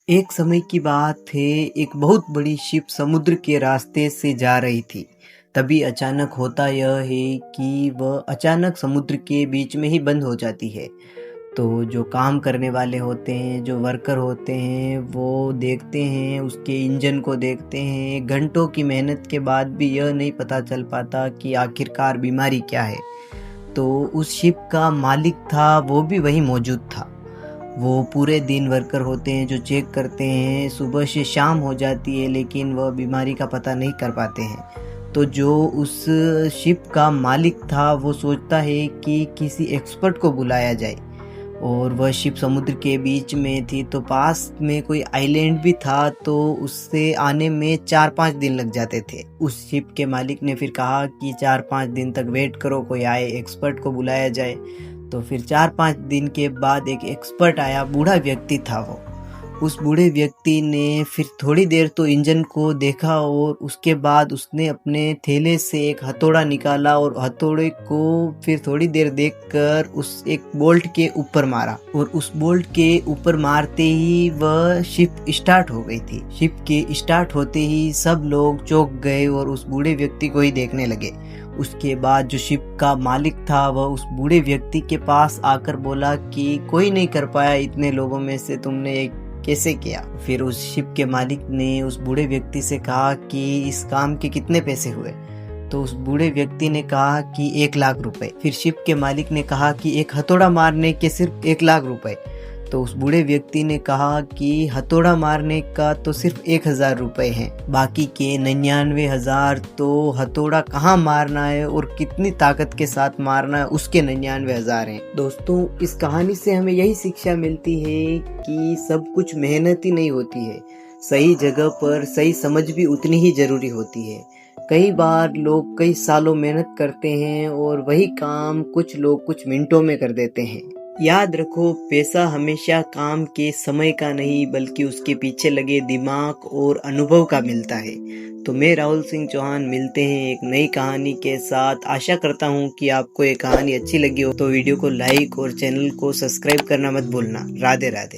एक समय की बात है। एक बहुत बड़ी शिप समुद्र के रास्ते से जा रही थी। तभी अचानक होता यह है कि वह अचानक समुद्र के बीच में ही बंद हो जाती है। तो जो काम करने वाले होते हैं, जो वर्कर होते हैं, वो देखते हैं, उसके इंजन को देखते हैं। घंटों की मेहनत के बाद भी यह नहीं पता चल पाता कि आखिरकार बीमारी क्या है। तो उस शिप का मालिक था, वो भी वहीं मौजूद था। वो पूरे दिन वर्कर होते हैं जो चेक करते हैं, सुबह से शाम हो जाती है, लेकिन वह बीमारी का पता नहीं कर पाते हैं। तो जो उस शिप का मालिक था वो सोचता है कि किसी एक्सपर्ट को बुलाया जाए। और वह शिप समुद्र के बीच में थी, तो पास में कोई आइलैंड भी था, तो उससे आने में 4-5 दिन लग जाते थे। उस शिप के मालिक ने फिर कहा कि 4-5 दिन तक वेट करो, कोई आए, एक्सपर्ट को बुलाया जाए। तो फिर 4-5 दिन के बाद एक एक्सपर्ट आया। बूढ़ा व्यक्ति था वो। उस बूढ़े व्यक्ति ने फिर थोड़ी देर तो इंजन को देखा और उसके बाद उसने अपने थैले से एक हथौड़ा निकाला और हथौड़े को फिर थोड़ी देर देखकर उस एक बोल्ट के ऊपर मारा। और उस बोल्ट के ऊपर मारते ही वह शिप स्टार्ट हो गई थी। शिप के स्टार्ट होते ही सब लोग चौंक गए और उस बूढ़े व्यक्ति को ही देखने लगे। उसके बाद जो शिप का मालिक था वह उस बूढ़े व्यक्ति के पास आकर बोला कि कोई नहीं कर पाया, इतने लोगों में से तुमने ये कैसे किया। फिर उस शिप के मालिक ने उस बूढ़े व्यक्ति से कहा कि इस काम के कितने पैसे हुए। तो उस बूढ़े व्यक्ति ने कहा कि 1,00,000 रुपए। फिर शिप के मालिक ने कहा कि एक हथौड़ा मारने के सिर्फ 1,00,000 रुपए। तो उस बूढ़े व्यक्ति ने कहा कि हथौड़ा मारने का तो सिर्फ 1,000 रुपए हैं, बाकी के 99,000 तो हथौड़ा कहाँ मारना है और कितनी ताकत के साथ मारना है उसके 99,000 हैं। दोस्तों, इस कहानी से हमें यही शिक्षा मिलती है कि सब कुछ मेहनत ही नहीं होती है, सही जगह पर सही समझ भी उतनी ही जरूरी होती है। कई बार लोग कई सालों मेहनत करते हैं और वही काम कुछ लोग कुछ मिनटों में कर देते हैं। याद रखो, पैसा हमेशा काम के समय का नहीं बल्कि उसके पीछे लगे दिमाग और अनुभव का मिलता है। तो मैं राहुल सिंह चौहान, मिलते हैं एक नई कहानी के साथ। आशा करता हूँ कि आपको ये कहानी अच्छी लगी हो। तो वीडियो को लाइक और चैनल को सब्सक्राइब करना मत भूलना। राधे राधे।